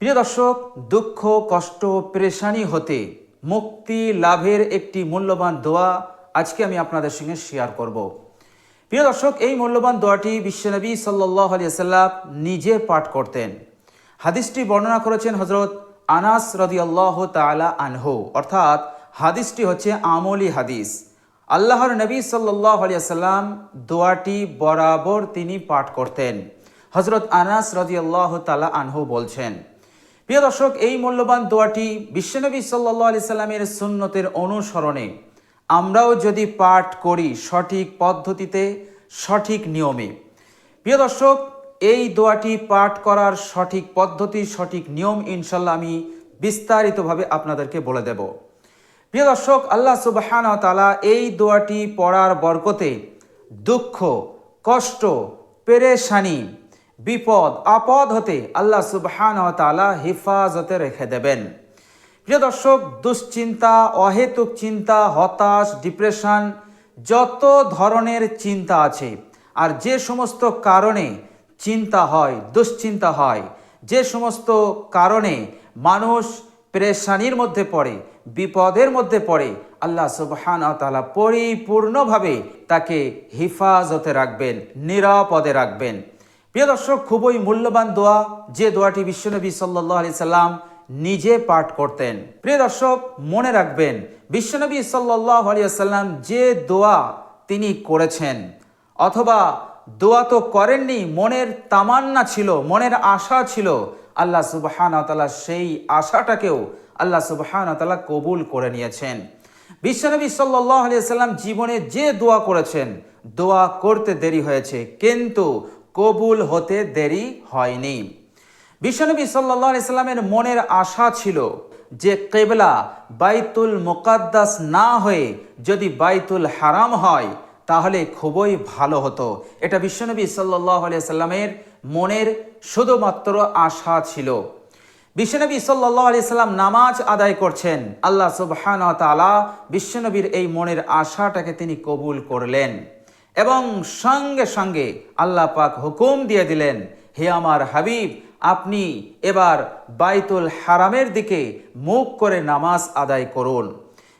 প্রিয় দর্শক, দুঃখ, কষ্ট, পেরেশানি হতে মুক্তি লাভের একটি মূল্যবান দোয়া আজকে আমি আপনাদের সঙ্গে শেয়ার করব। প্রিয় দর্শক, এই মূল্যবান দোয়াটি বিশ্বনবী সাল্লাল্লাহু আলাইহি ওয়াসাল্লাম নিজে পাঠ করতেন। হাদিসটি বর্ণনা করেছেন হযরত আনাস রাদিয়াল্লাহু তাআলা আনহু, অর্থাৎ হাদিসটি হচ্ছে আমলি হাদিস। আল্লাহর নবী সাল্লাল্লাহু আলাইহি ওয়াসাল্লাম দোয়াটি বরাবর তিনি পাঠ করতেন। হযরত আনাস রাদিয়াল্লাহু তাআলা আনহু বলছেন, প্রিয় দর্শক, এই মূল্যবান দোয়াটি বিশ্বনবী সাল্লাল্লাহু আলাইহি সাল্লামের সুন্নতের অনুসরণে আমরাও যদি পাঠ করি সঠিক পদ্ধতিতে, সঠিক নিয়মে, প্রিয় দর্শক, এই দোয়াটি পাঠ করার সঠিক পদ্ধতি, সঠিক নিয়ম ইনশাল্লাহ আমি বিস্তারিতভাবে আপনাদেরকে বলে দেব। প্রিয় দর্শক, আল্লাহ সুবহানাহু ওয়া তাআলা এই দোয়াটি পড়ার বরকতে দুঃখ, কষ্ট, পেরেশানি, বিপদ আপদ হতে আল্লাহ সুবহানাহু ওয়া তাআলা হেফাজতে রেখে দেবেন। প্রিয় দর্শক, দুশ্চিন্তা, অহেতুক চিন্তা, হতাশ, ডিপ্রেশন, যত ধরনের চিন্তা আছে, আর যে সমস্ত কারণে চিন্তা হয়, দুশ্চিন্তা হয়, যে সমস্ত কারণে মানুষ পেরেশানির মধ্যে পড়ে, বিপদের মধ্যে পড়ে, আল্লাহ সুবহানাহু ওয়া তাআলা পরিপূর্ণভাবে তাকে হেফাজতে রাখবেন, নিরাপদে রাখবেন। প্রিয় দর্শক, খুবই মূল্যবান দোয়া, যে দোয়াটি বিশ্বনবী সাল্লাল্লাহু আলাইহি সাল্লাম নিজে পাঠ করতেন। প্রিয় দর্শক, মনে রাখবেন, বিশ্বনবী সাল্লাল্লাহু আলাইহি সাল্লাম যে দোয়া তিনি করেছেন, অথবা দোয়া তো করেননি, মনের তামান্না ছিল, মনের আশা ছিল, আল্লাহ সুবহানাহু ওয়া তাআলা সেই আশাটাকেও আল্লাহ সুবহানাহু ওয়া তাআলা কবুল করে নিয়েছেন। বিশ্বনবী সাল্লাল্লাহু আলাইহি সাল্লাম জীবনে যে দোয়া করেছেন, দোয়া করতে দেরি হয়েছে কিন্তু কবুল হতে দেরি হয়নি। বিশ্বনবী সাল্লাল্লাহু আলাইহি সাল্লামের মনের আশা ছিল যে কিবলা বাইতুল মুকাদ্দাস না হয়ে যদি বাইতুল হারাম হয় তাহলে খুবই ভালো হতো। এটা বিশ্বনবী সাল্লাল্লাহু আলাইহি সাল্লামের মনের শুধুমাত্র আশা ছিল। বিশ্বনবী সাল্লাল্লাহু আলাইহি সাল্লাম নামাজ আদায় করছেন, আল্লাহ সুবহানাহু ওয়া তাআলা বিশ্বনবীর এই মনের আশাটাকে তিনি কবুল করলেন এবং সঙ্গে সঙ্গে আল্লাহ পাক হুকুম দিয়ে দিলেন, হে আমার হাবিব, আপনি এবার বাইতুল হারামের দিকে মুখ করে নামাজ আদায় করুন।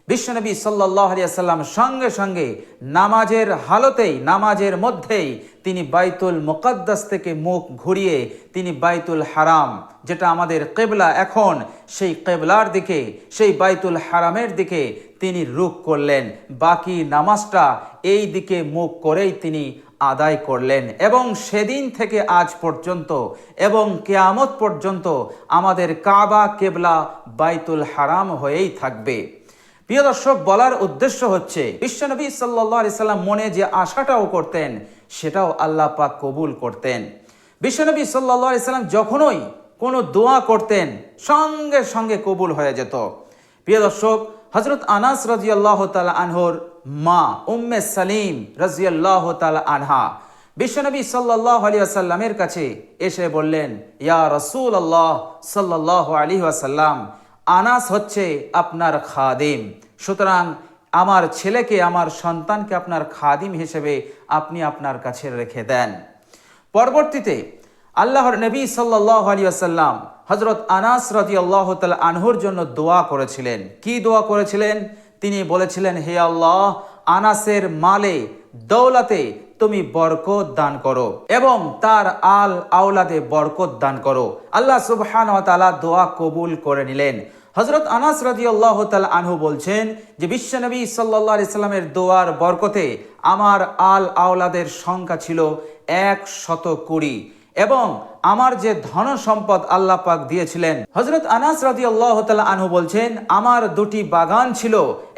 বিশ্বনবী সাল্লাল্লাহু আলাইহি সাল্লাম সঙ্গে সঙ্গে নামাজের হালতেই, নামাজের মধ্যেই তিনি বাইতুল মুকাদ্দাস থেকে মুখ ঘুরিয়ে তিনি বাইতুল হারাম, যেটা আমাদের কিবলা এখন, সেই কিবলার দিকে, সেই বাইতুল হারামের দিকে তিনি রুখ করলেন। বাকি নামাজটা এই দিকে মুখ করেই তিনি আদায় করলেন এবং সেদিন থেকে আজ পর্যন্ত এবং কিয়ামত পর্যন্ত আমাদের কাবা কিবলা বাইতুল হারাম হয়েই থাকবে। প্রিয় দর্শক, বলার উদ্দেশ্য হচ্ছে বিশ্বনবী সাল্লাল্লাহু আলাইহি সাল্লাম মনে যে আশাটাও করতেন সেটাও আল্লাহ পাক কবুল করতেন। বিশ্বনবী সাল্লাল্লাহু আলাইহি সাল্লাম যখনই কোনো দোয়া করতেন সঙ্গে সঙ্গে কবুল হয়ে যেত। প্রিয় দর্শক, হযরত আনাস রাদিয়াল্লাহু তাআলা আনহুর মা উম্মে সালিম রাদিয়াল্লাহু তাআলা আনহা বিশ্বনবী সাল্লাল্লাহু আলাইহি ওয়াসাল্লামের কাছে এসে বললেন, ইয়া রাসূলুল্লাহ সাল্লাল্লাহু আলাইহি ওয়াসাল্লাম, আনাস হচ্ছে আপনার খাদিম, সুতরাং আমার ছেলেকে, আমার সন্তানকে আপনার খাদিম হিসেবে আপনি আপনার কাছে রেখে দেন। পরবর্তীতে আল্লাহর নবী সাল্লাল্লাহু আলাইহি ওয়াসাল্লাম হযরত আনাস রাদিয়াল্লাহু তাআলা আনহুর জন্য দোয়া করেছিলেন। কি দোয়া করেছিলেন? তিনি বলেছিলেন, হে আল্লাহ, আনাসের মালে দৌলতে তুমি বরকত দান করো এবং তার আল আওলাদে বরকত দান করো। আল্লাহ সুবহানাহু ওয়া তাআলা দোয়া কবুল করে নিলেন। হযরত আনাস রাদিয়াল্লাহু তাআলা আনহু বলছেন যে বিশ্বনবী সাল্লাল্লাহু আলাইহি সাল্লামের দোয়ার বরকতে আমার আল আওলাদের সংখ্যা ছিল 120 এবং আমার যে ধন সম্পদ আল্লাহ পাক দিয়েছিলেন, হযরত আনাস রাদিয়াল্লাহু তাআলা আনহু বলছেন, আমার 2টি বাগান ছিল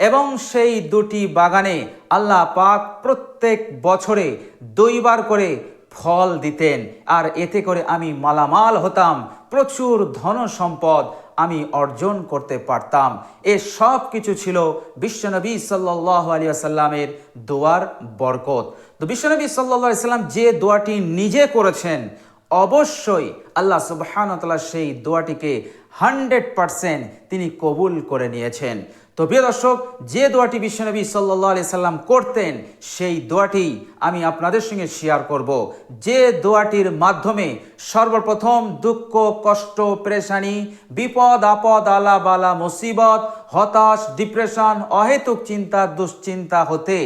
এবং সেই 2টি বাগানে আল্লাহ পাক প্রত্যেক বছরে 2 বার করে ফল দিতেন, আর এতে করে আমি মালামাল হতাম, প্রচুর ধন সম্পদ আমি অর্জন করতে পারতাম। এ সব কিছু ছিল বিশ্বনবী সাল্লাল্লাহু আলাইহি ওয়াসাল্লামের দোয়ার বরকত। তো বিশ্বনবী সাল্লাল্লাহু আলাইহি ওয়াসাল্লাম যে দোয়াটি নিজে করেছেন, অবশ্যই আল্লাহ সুবহানাহু ওয়া তাআলা সেই দোয়াটিকে 100% তিনি কবুল করে নিয়েছেন। তো প্রিয় দর্শক, যে দোয়াটি বিশ্বনবী সাল্লাল্লাহু আলাইহি সাল্লাম করতেন সেই দোয়াটি আমি আপনাদের সঙ্গে শেয়ার করব, যে দোয়াটির মাধ্যমে সর্বপ্রথম দুঃখ, কষ্ট, পেরেশানি, বিপদ আপদ, আলা বালা, মুসিবত, হতাশ, ডিপ্রেশন, অহেতুক চিন্তা, দুশ্চিন্তা হতে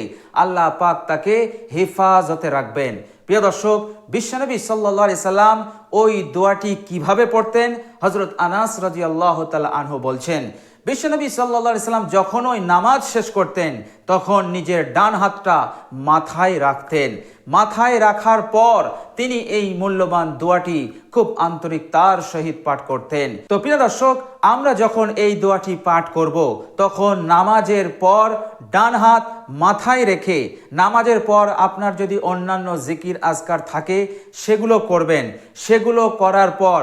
আল্লাহ পাক তাকে হেফাজতে রাখবেন। প্রিয় দর্শক, বিশ্বনবী সাল্লাল্লাহু আলাইহি সাল্লাম ওই দোয়াটি কিভাবে পড়তেন? হযরত আনাস রাদিয়াল্লাহু তাআলা আনহু বলছেন, বিশ্বনবী সাল্লাল্লাহু আলাইহি সাল্লাম যখন ওই নামাজ শেষ করতেন তখন নিজের ডান হাতটা মাথায় রাখতেন। মাথায় রাখার পর তিনি এই মূল্যবান দোয়াটি খুব আন্তরিকতার সহিত পাঠ করতেন। তো প্রিয় দর্শক, আমরা যখন এই দোয়াটি পাঠ করব তখন নামাজের পর ডান হাত মাথায় রেখে, নামাজের পর আপনার যদি অন্যান্য জিকির আজকার থাকে সেগুলো করবেন। সেগুলো করার পর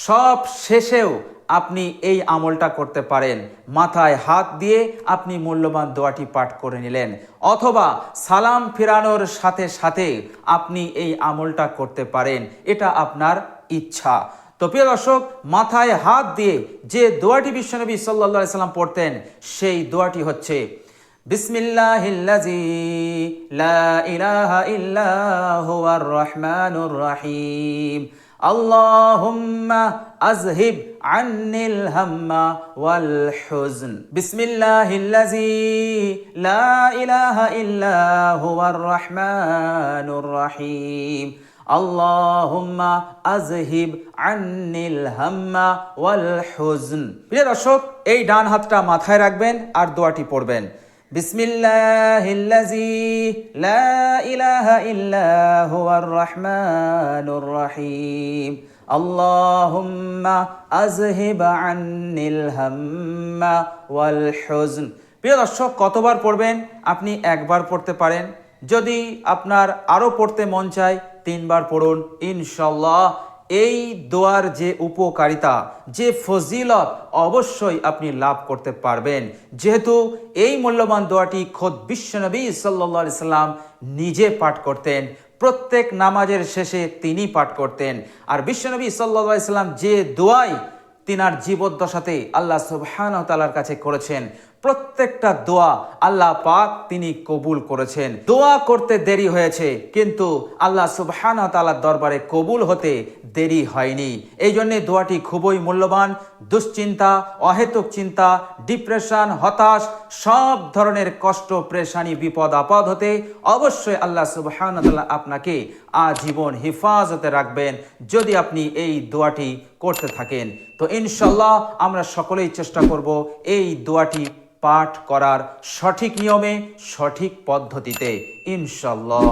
সব শেষেও আপনি এই আমলটা করতে পারেন। মাথায় হাত দিয়ে আপনি মূল্যবান দোয়াটি পাঠ করে নিলেন, অথবা সালাম ফিরানোর সাথে সাথে আপনি এই আমলটা করতে পারেন, এটা আপনার ইচ্ছা। তো প্রিয় দর্শক, মাথায় হাত দিয়ে যে দোয়াটি বিশ্বনবী সাল্লাল্লাহু আলাইহি সাল্লাম পড়তেন সেই দোয়াটি হচ্ছে, বিসমিল্লাহিল্লাযী লা ইলাহা ইল্লা হুয়ার রহমানুর রহিম, আল্লাহুম্মা আযহিব আন্নিল হাম্মা ওয়াল হুজন, বিসমিল্লাহিল্লাযী লা ইলাহা ইল্লা হুয়ার রহমানুর রহিম, আল্লাহুম্মা আযহিব আন্নিল হাম্মা ওয়াল হুজন। প্রিয় দর্শক, এই ডান হাতটা মাথায় রাখবেন আর দোয়াটি পড়বেন, বিসমিল্লাহিল্লাযী লা ইলাহা ইল্লা হুয়ার রহমানুর রহিম, আল্লাহুম্মা আযহিব আন্নিল হাম্মা ওয়াল হুজন। প্রিয় দর্শক, কতবার পড়বেন? আপনি একবার পড়তে পারেন, যদি আপনার আরও পড়তে মন চায় 3 বার পড়ুন। ইনশাআল্লাহ এই দোয়ার যে উপকারিতা, যে ফজিলত অবশ্যই আপনি লাভ করতে পারবেন, যেহেতু এই মূল্যবান দোয়াটি খোদ বিশ্বনবী সাল্লাল্লাহু আলাইহি সাল্লাম নিজে পাঠ করতেন। প্রত্যেক নামাজের শেষে তিনি পাঠ করতেন। আর বিশ্বনবী সাল্লাল্লাহু আলাইহি সাল্লাম যে দোয়াই তিনার জীবদ্দশাতে আল্লাহ সুবহানাহু ওয়া তাআলার কাছে করেছেন, প্রত্যেকটা দোয়া আল্লাহ পাক তিনি কবুল করেছেন। দোয়া করতে দেরি হয়েছে, কিন্তু আল্লাহ সুবহানাহু ওয়া তাআলার দরবারে কবুল হতে দেরি হয়নি। এই জন্যে দোয়াটি খুবই মূল্যবান। দুশ্চিন্তা, অহেতুক চিন্তা, ডিপ্রেশন, হতাশ, সব ধরনের কষ্ট, পেরেশানি, বিপদ আপদ হতে অবশ্যই আল্লাহ সুবহানাহু ওয়া তাআলা আপনাকে আজীবন হেফাজতে রাখবেন যদি আপনি এই দোয়াটি করতে থাকেন। তো ইনশাআল্লাহ আমরা সকলেই চেষ্টা করব এই দোয়াটি পাঠ করার সঠিক নিয়মে, সঠিক পদ্ধতিতে, ইনশাআল্লাহ।